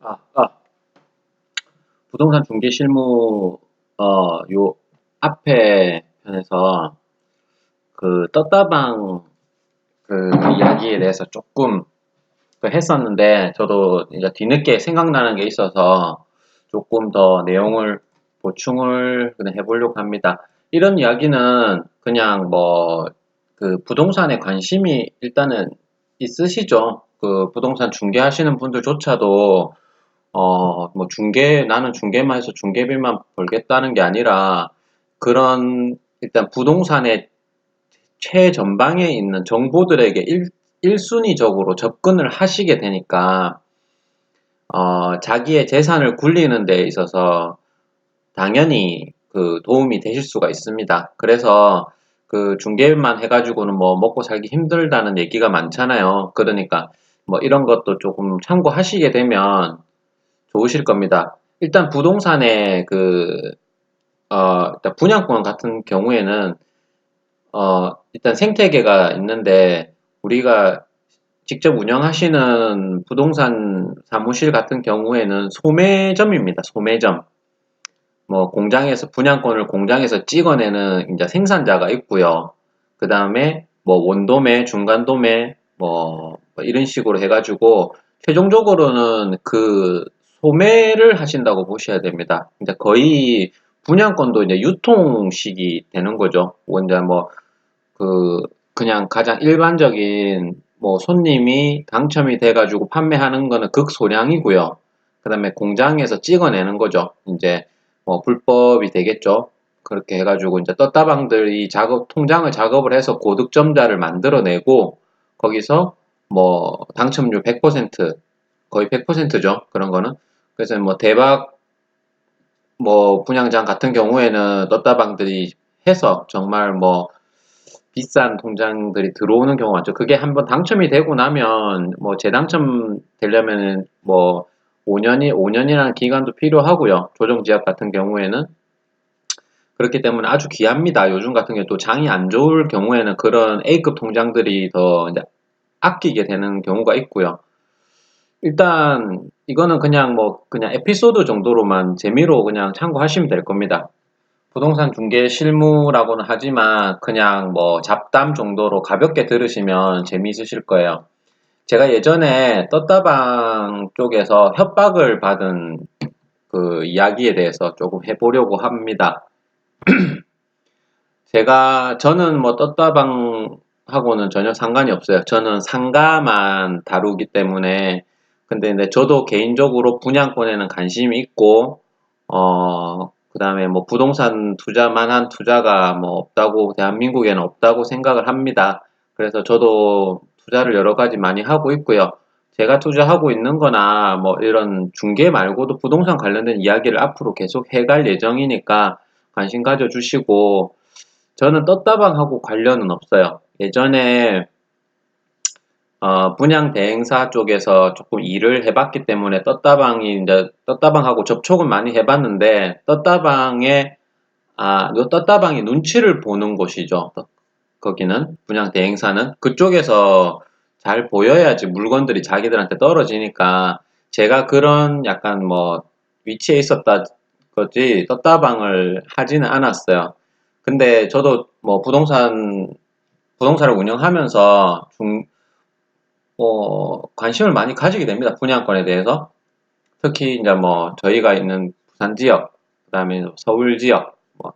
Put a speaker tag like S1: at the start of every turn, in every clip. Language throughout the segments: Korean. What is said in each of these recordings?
S1: 아, 아, 부동산 중개 실무, 요 앞에 편에서 그 떴다방 그 이야기에 대해서 조금 그 했었는데, 저도 이제 뒤늦게 생각나는 게 있어서 조금 더 내용을 보충을 그냥 해보려고 합니다. 이런 이야기는 그냥 뭐, 그 부동산에 관심이 일단은 있으시죠? 그 부동산 중개하시는 분들조차도 뭐 나는 중개만 해서 중개비만 벌겠다는 게 아니라 그런 일단 부동산의 최전방에 있는 정보들에게 일순위적으로 접근을 하시게 되니까 자기의 재산을 굴리는 데 있어서 당연히 그 도움이 되실 수가 있습니다. 그래서 그 중개만 해가지고는 뭐 먹고 살기 힘들다는 얘기가 많잖아요. 그러니까 뭐 이런 것도 조금 참고하시게 되면 좋으실 겁니다. 일단 부동산의 일단 분양권 같은 경우에는, 일단 생태계가 있는데, 우리가 직접 운영하시는 부동산 사무실 같은 경우에는 소매점입니다. 소매점. 뭐, 분양권을 공장에서 찍어내는 이제 생산자가 있고요. 그 다음에 뭐, 원도매, 중간도매, 뭐 이런 식으로 해가지고, 최종적으로는 그 소매를 하신다고 보셔야 됩니다. 이제 거의 분양권도 이제 유통식이 되는 거죠. 이제 뭐, 그, 그냥 가장 일반적인 뭐 손님이 당첨이 돼가지고 판매하는 거는 극소량이고요. 그 다음에 공장에서 찍어내는 거죠. 이제 뭐 불법이 되겠죠. 그렇게 해가지고 이제 떴다방들이 통장을 작업을 해서 고득점자를 만들어내고 거기서 뭐 당첨률 100%, 거의 100%죠. 그런 거는. 그래서 뭐 대박 뭐 분양장 같은 경우에는 떴다방들이 해서 정말 뭐 비싼 통장들이 들어오는 경우가 많죠. 그게 한번 당첨이 되고 나면 뭐 재당첨 되려면은 뭐 5년이라는 기간도 필요하고요. 조정지역 같은 경우에는 그렇기 때문에 아주 귀합니다. 요즘 같은 경우 또 장이 안 좋을 경우에는 그런 A급 통장들이 더 이제 아끼게 되는 경우가 있고요. 일단 이거는 그냥 뭐 그냥 에피소드 정도로만 재미로 그냥 참고하시면 될 겁니다. 부동산 중개 실무라고는 하지만 그냥 뭐 잡담 정도로 가볍게 들으시면 재미있으실 거예요. 제가 예전에 떴다방 쪽에서 협박을 받은 그 이야기에 대해서 조금 해보려고 합니다. 저는 뭐 떴다방하고는 전혀 상관이 없어요. 저는 상가만 다루기 때문에. 근데 저도 개인적으로 분양권에는 관심이 있고, 그 다음에 뭐 부동산 투자만한 투자가 뭐 없다고, 대한민국에는 없다고 생각을 합니다. 그래서 저도 투자를 여러 가지 많이 하고 있고요. 제가 투자하고 있는 거나 뭐 이런 중개 말고도 부동산 관련된 이야기를 앞으로 계속 해갈 예정이니까 관심 가져주시고, 저는 떴다방하고 관련은 없어요. 예전에 분양 대행사 쪽에서 조금 일을 해봤기 때문에 떴다방하고 접촉은 많이 해봤는데 요 떴다방이 눈치를 보는 곳이죠. 거기는 분양 대행사는 그쪽에서 잘 보여야지 물건들이 자기들한테 떨어지니까 제가 그런 약간 뭐 위치에 있었다 거지 떴다방을 하지는 않았어요. 근데 저도 뭐 부동산을 운영하면서 관심을 많이 가지게 됩니다. 분양권에 대해서. 특히 이제 뭐 저희가 있는 부산 지역, 그다음에 서울 지역, 뭐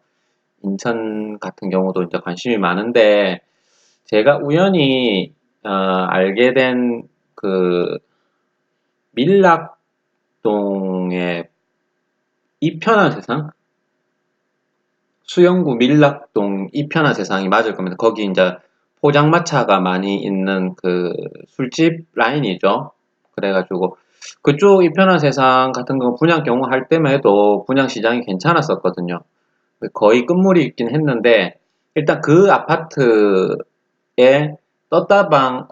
S1: 인천 같은 경우도 이제 관심이 많은데 제가 우연히 알게 된 그 밀락동의 이편한 세상? 수영구 밀락동 이편한 세상이 맞을 겁니다. 거기 이제 포장마차가 많이 있는 그 술집 라인이죠. 그래가지고 그쪽 이편한 세상 같은 거 분양 경우 할 때만 해도 분양 시장이 괜찮았었거든요. 거의 끝물이 있긴 했는데 일단 그 아파트에 떴다방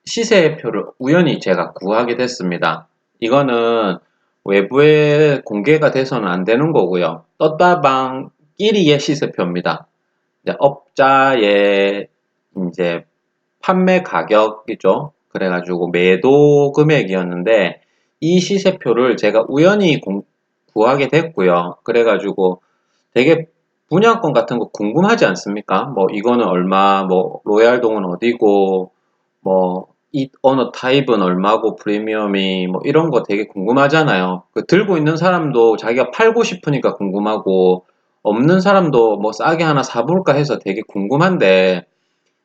S1: 시세표를 우연히 제가 구하게 됐습니다. 이거는 외부에 공개가 돼서는 안 되는 거고요. 떴다방끼리의 시세표입니다. 이제 업자의 이제 판매 가격이죠. 그래가지고 매도 금액이었는데 이 시세표를 제가 우연히 구하게 됐고요. 그래가지고 되게 분양권 같은 거 궁금하지 않습니까? 뭐 이거는 얼마, 뭐 로얄동은 어디고, 뭐 이 어느 타입은 얼마고 프리미엄이 뭐 이런 거 되게 궁금하잖아요. 그 들고 있는 사람도 자기가 팔고 싶으니까 궁금하고 없는 사람도 뭐 싸게 하나 사볼까 해서 되게 궁금한데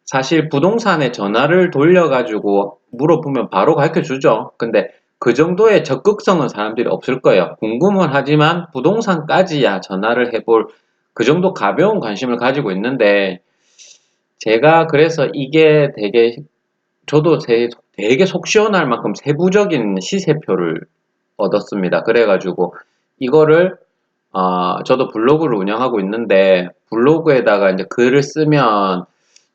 S1: 사실 부동산에 전화를 돌려가지고 물어보면 바로 가르쳐 주죠. 근데 그 정도의 적극성은 사람들이 없을 거예요. 궁금은 하지만 부동산까지야 전화를 해볼 그 정도 가벼운 관심을 가지고 있는데 제가 그래서 이게 되게 저도 되게 속 시원할 만큼 세부적인 시세표를 얻었습니다. 그래가지고 이거를 저도 블로그를 운영하고 있는데 블로그에다가 이제 글을 쓰면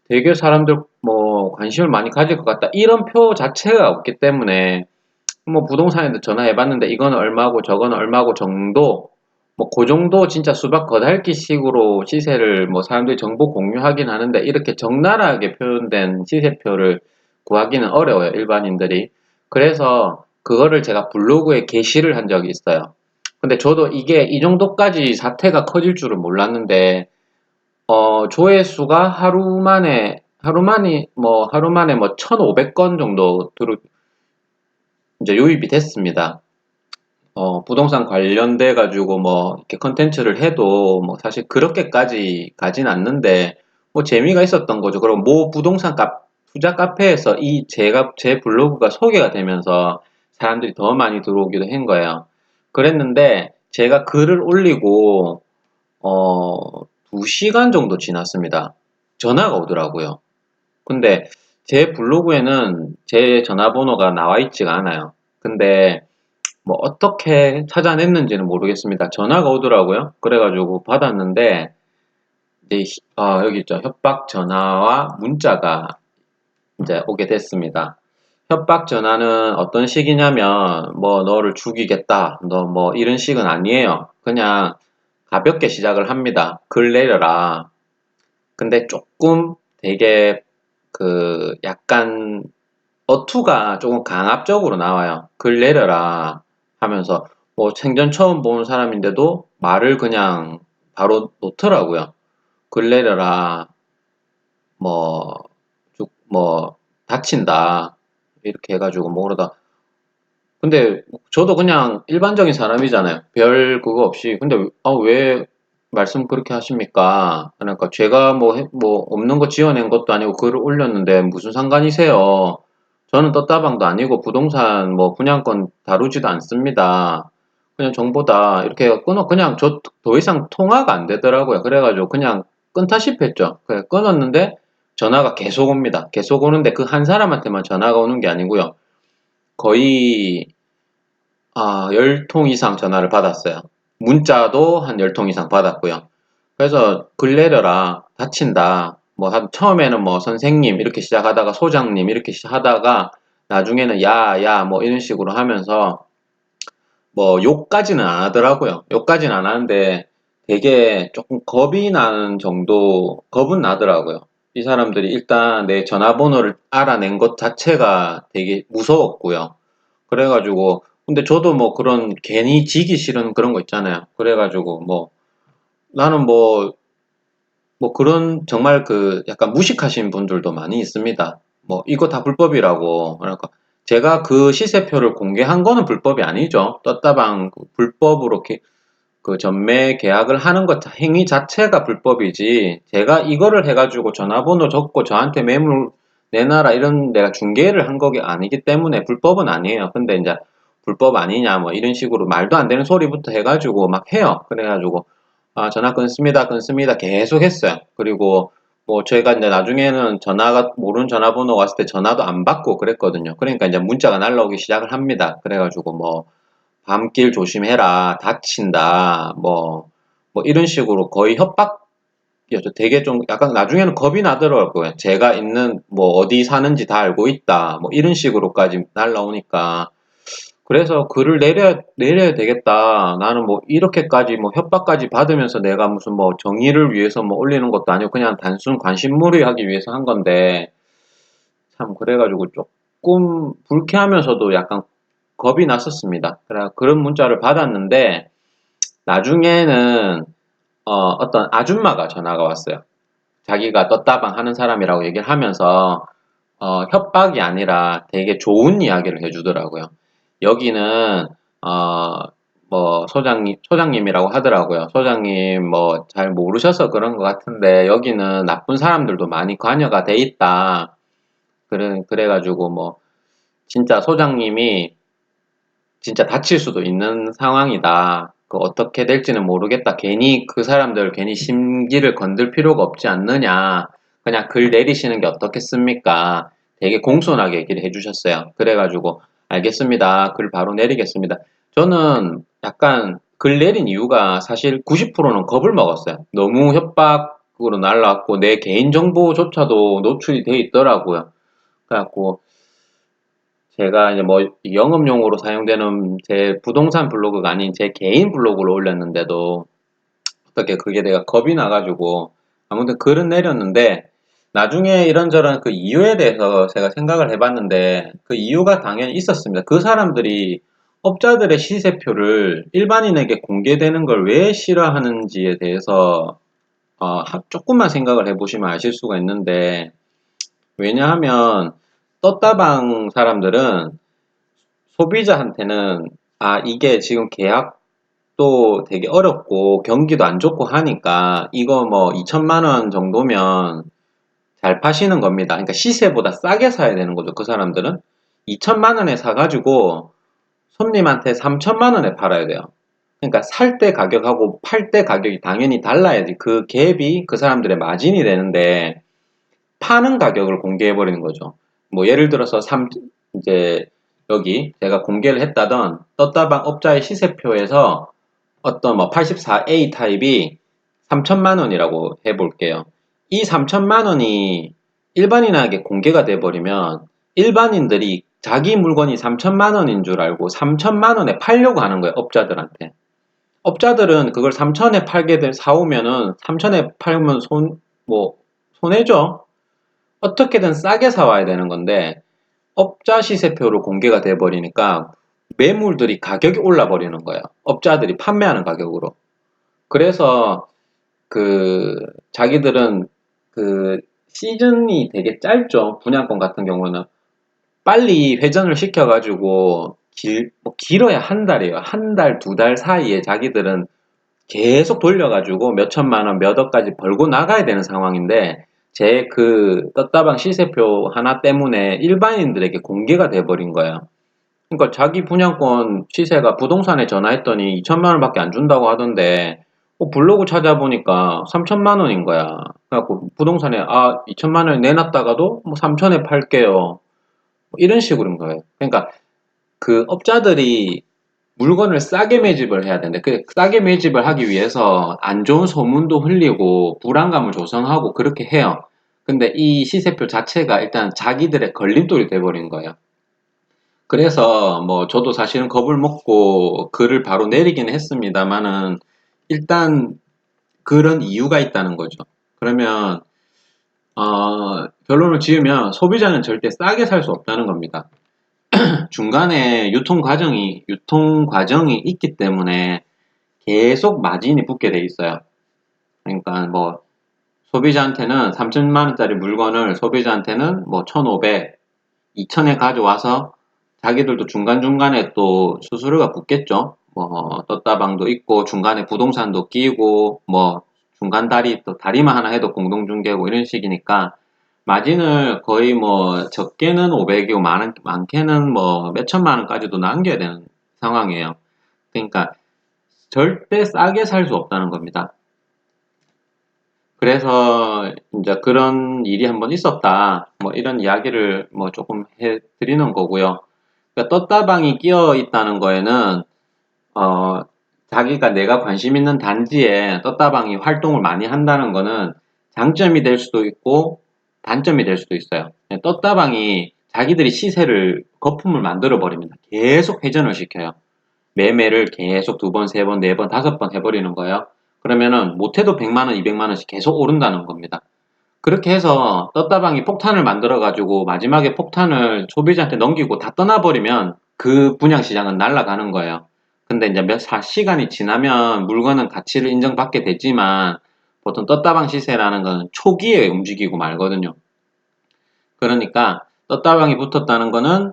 S1: 되게 사람들 뭐 관심을 많이 가질 것 같다. 이런 표 자체가 없기 때문에 뭐 부동산에도 전화해봤는데 이거는 얼마고 저거는 얼마고 정도 뭐 그 정도 진짜 수박 겉핥기 식으로 시세를 뭐 사람들이 정보 공유하긴 하는데 이렇게 적나라하게 표현된 시세표를 구하기는 어려워요, 일반인들이. 그래서 그거를 제가 블로그에 게시를 한 적이 있어요. 근데 저도 이게 이 정도까지 사태가 커질 줄은 몰랐는데 조회수가 하루 만에 뭐 1,500건 정도 이제 유입이 됐습니다. 부동산 관련돼 가지고 뭐 이렇게 컨텐츠를 해도 뭐 사실 그렇게까지 가진 않는데 뭐 재미가 있었던 거죠. 그럼 모 부동산 투자 카페에서 제 블로그가 소개가 되면서 사람들이 더 많이 들어오기도 한 거예요. 그랬는데 제가 글을 올리고 어, 2시간 정도 지났습니다. 전화가 오더라고요. 근데 제 블로그에는 제 전화번호가 나와 있지가 않아요. 근데 뭐 어떻게 찾아냈는지는 모르겠습니다. 전화가 오더라고요. 그래가지고 받았는데 이제 여기 있죠. 협박 전화와 문자가 이제 오게 됐습니다. 협박 전화는 어떤 식이냐면 뭐 너를 죽이겠다. 너 뭐 이런 식은 아니에요. 그냥 가볍게 시작을 합니다. 글 내려라. 근데 조금 되게 약간 어투가 조금 강압적으로 나와요. 글 내려라 하면서 뭐 생전 처음 보는 사람인데도 말을 그냥 바로 놓더라고요. 글 내려라 뭐, 뭐 다친다 이렇게 해가지고 뭐 그러다 근데 저도 그냥 일반적인 사람이잖아요. 별 그거 없이 근데 왜 말씀 그렇게 하십니까? 그러니까 제가 뭐 없는 거 지어낸 것도 아니고 글을 올렸는데 무슨 상관이세요? 저는 떴다방도 아니고 부동산 뭐 분양권 다루지도 않습니다. 그냥 정보다 이렇게 그냥 저 더 이상 통화가 안 되더라고요. 그래가지고 그냥 끊다시피 했죠. 그래 끊었는데 전화가 계속 옵니다. 계속 오는데 그 한 사람한테만 전화가 오는 게 아니고요. 거의 10통 이상 전화를 받았어요. 문자도 한 10통 이상 받았고요. 그래서 글 내려라, 다친다. 뭐, 처음에는 뭐, 선생님, 이렇게 시작하다가, 소장님, 이렇게 시작하다가, 나중에는 야, 야, 뭐, 이런 식으로 하면서, 뭐, 욕까지는 안 하더라고요. 욕까지는 안 하는데, 되게 조금 겁이 나는 정도, 겁은 나더라고요. 이 사람들이 일단 내 전화번호를 알아낸 것 자체가 되게 무서웠고요. 그래가지고, 근데 저도 뭐 그런 괜히 지기 싫은 그런 거 있잖아요. 그래가지고 뭐, 나는 뭐 그런 정말 약간 무식하신 분들도 많이 있습니다. 뭐 이거 다 불법이라고. 그러니까 제가 그 시세표를 공개한 거는 불법이 아니죠. 떴다방 불법으로 이렇게 그 전매 계약을 하는 것 행위 자체가 불법이지. 제가 이거를 해가지고 전화번호 적고 저한테 매물 내놔라 이런 내가 중개를 한 거기 아니기 때문에 불법은 아니에요. 근데 이제 불법 아니냐 뭐 이런 식으로 말도 안 되는 소리부터 해가지고 막 해요. 그래가지고 전화 끊습니다, 끊습니다 계속 했어요. 그리고 뭐 저희가 이제 나중에는 전화가 모르는 전화번호 왔을 때 전화도 안 받고 그랬거든요. 그러니까 이제 문자가 날라오기 시작을 합니다. 그래가지고 뭐 밤길 조심해라, 다친다, 뭐 이런 식으로 거의 협박이었죠. 되게 좀 약간 나중에는 겁이 나더라고요. 제가 있는 뭐 어디 사는지 다 알고 있다, 뭐 이런 식으로까지 날라오니까 그래서 글을 내려야 되겠다. 나는 뭐 이렇게까지 뭐 협박까지 받으면서 내가 무슨 뭐 정의를 위해서 뭐 올리는 것도 아니고 그냥 단순 관심몰이 하기 위해서 한 건데 참 그래가지고 조금 불쾌하면서도 약간 겁이 났었습니다. 그런 문자를 받았는데 나중에는 어떤 아줌마가 전화가 왔어요. 자기가 떴다방 하는 사람이라고 얘기를 하면서 협박이 아니라 되게 좋은 이야기를 해주더라고요. 여기는 어, 뭐 소장님이라고 하더라고요. 소장님 뭐 잘 모르셔서 그런 것 같은데 여기는 나쁜 사람들도 많이 관여가 돼 있다. 그래가지고 뭐 진짜 소장님이 진짜 다칠 수도 있는 상황이다. 어떻게 될지는 모르겠다. 괜히 그 사람들 괜히 심기를 건들 필요가 없지 않느냐. 그냥 글 내리시는 게 어떻겠습니까? 되게 공손하게 얘기를 해주셨어요. 그래가지고 알겠습니다. 글 바로 내리겠습니다. 저는 약간 글 내린 이유가 사실 90%는 겁을 먹었어요. 너무 협박으로 날라왔고 내 개인정보조차도 노출이 돼 있더라고요. 그래갖고 제가 이제 뭐 영업용으로 사용되는 제 부동산 블로그가 아닌 제 개인 블로그를 올렸는데도 어떻게 그게 내가 겁이 나가지고 아무튼 글은 내렸는데 나중에 이런저런 그 이유에 대해서 제가 생각을 해봤는데 그 이유가 당연히 있었습니다. 그 사람들이 업자들의 시세표를 일반인에게 공개되는 걸 왜 싫어하는지에 대해서 조금만 생각을 해보시면 아실 수가 있는데 왜냐하면 떴다방 사람들은 소비자한테는 이게 지금 계약도 되게 어렵고 경기도 안 좋고 하니까 이거 뭐 2천만 원 정도면 잘 파시는 겁니다. 그러니까 시세보다 싸게 사야 되는 거죠. 그 사람들은 2천만 원에 사가지고 손님한테 3천만 원에 팔아야 돼요. 그러니까 살 때 가격하고 팔 때 가격이 당연히 달라야지 그 갭이 그 사람들의 마진이 되는데 파는 가격을 공개해 버리는 거죠. 뭐 예를 들어서 이제 여기 제가 공개를 했다던 떴다방 업자의 시세표에서 어떤 뭐 84A 타입이 3천만 원이라고 해볼게요. 이 3천만 원이 일반인에게 공개가 돼 버리면 일반인들이 자기 물건이 3천만 원인 줄 알고 3천만 원에 팔려고 하는 거예요, 업자들한테. 업자들은 그걸 3천에 사오면은 3천에 팔면 손해죠? 어떻게든 싸게 사와야 되는 건데 업자 시세표로 공개가 돼 버리니까 매물들이 가격이 올라 버리는 거예요. 업자들이 판매하는 가격으로. 그래서 자기들은 시즌이 되게 짧죠. 분양권 같은 경우는 빨리 회전을 시켜가지고 뭐 길어야 한 달이에요. 한 달, 두 달 사이에 자기들은 계속 돌려가지고 몇 천만 원, 몇 억까지 벌고 나가야 되는 상황인데 제 떴다방 시세표 하나 때문에 일반인들에게 공개가 돼버린 거예요. 그러니까 자기 분양권 시세가 부동산에 전화했더니 2천만 원밖에 안 준다고 하던데 블로그 찾아보니까 3천만 원인 거야. 그래갖고 부동산에 2천만 원에 내놨다가도 뭐 3천에 팔게요. 뭐 이런 식으로인 거예요. 그러니까 그 업자들이 물건을 싸게 매집을 해야 되는데 그 싸게 매집을 하기 위해서 안 좋은 소문도 흘리고 불안감을 조성하고 그렇게 해요. 근데 이 시세표 자체가 일단 자기들의 걸림돌이 돼버린 거예요. 그래서 뭐 저도 사실은 겁을 먹고 글을 바로 내리긴 했습니다만은 일단 그런 이유가 있다는 거죠. 그러면 결론을 지으면 소비자는 절대 싸게 살 수 없다는 겁니다. 중간에 유통 과정이 있기 때문에 계속 마진이 붙게 돼 있어요. 그러니까 뭐 소비자한테는 3천만 원짜리 물건을 소비자한테는 뭐 1,500, 2천에 가져와서 자기들도 중간중간에 또 수수료가 붙겠죠. 뭐 떴다방도 있고 중간에 부동산도 끼고 뭐 중간 또 다리만 하나 해도 공동중개고 이런 식이니까 마진을 거의 뭐 적게는 500이고 많게는 뭐 몇천만 원까지도 남겨야 되는 상황이에요. 그러니까 절대 싸게 살 수 없다는 겁니다. 그래서 이제 그런 일이 한번 있었다. 뭐 이런 이야기를 뭐 조금 해 드리는 거고요. 그러니까 떴다방이 끼어 있다는 거에는 어, 자기가 내가 관심 있는 단지에 떴다방이 활동을 많이 한다는 거는 장점이 될 수도 있고 단점이 될 수도 있어요. 떴다방이 자기들이 거품을 만들어 버립니다. 계속 회전을 시켜요. 매매를 계속 두 번, 세 번, 네 번, 다섯 번 해버리는 거예요. 그러면은 못해도 100만 원, 200만 원씩 계속 오른다는 겁니다. 그렇게 해서 떴다방이 폭탄을 만들어 가지고 마지막에 폭탄을 소비자한테 넘기고 다 떠나버리면 그 분양시장은 날아가는 거예요. 근데 이제 시간이 지나면 물건은 가치를 인정받게 되지만 보통 떴다방 시세라는 건 초기에 움직이고 말거든요. 그러니까 떴다방이 붙었다는 거는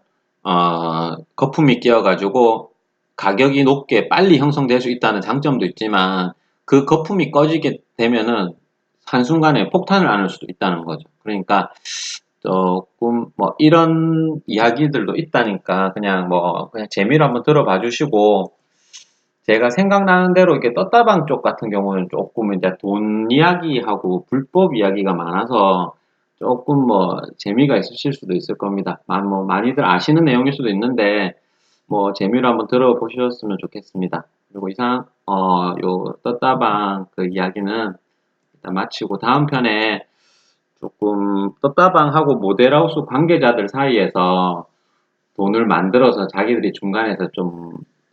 S1: 거품이 끼어가지고 가격이 높게 빨리 형성될 수 있다는 장점도 있지만 그 거품이 꺼지게 되면은 한순간에 폭탄을 안을 수도 있다는 거죠. 그러니까 조금 뭐 이런 이야기들도 있다니까 그냥 재미로 한번 들어봐 주시고 제가 생각나는 대로 이렇게 떴다방 쪽 같은 경우는 조금 이제 돈 이야기하고 불법 이야기가 많아서 조금 뭐 재미가 있으실 수도 있을 겁니다. 뭐 많이들 아시는 내용일 수도 있는데 뭐 재미로 한번 들어보셨으면 좋겠습니다. 그리고 이상 요 떴다방 그 이야기는 일단 마치고 다음 편에 조금 떴다방하고 모델하우스 관계자들 사이에서 돈을 만들어서 자기들이 중간에서 좀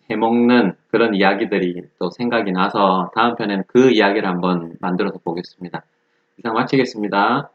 S1: 해먹는 그런 이야기들이 또 생각이 나서 다음 편에는 그 이야기를 한번 만들어서 보겠습니다. 이상 마치겠습니다.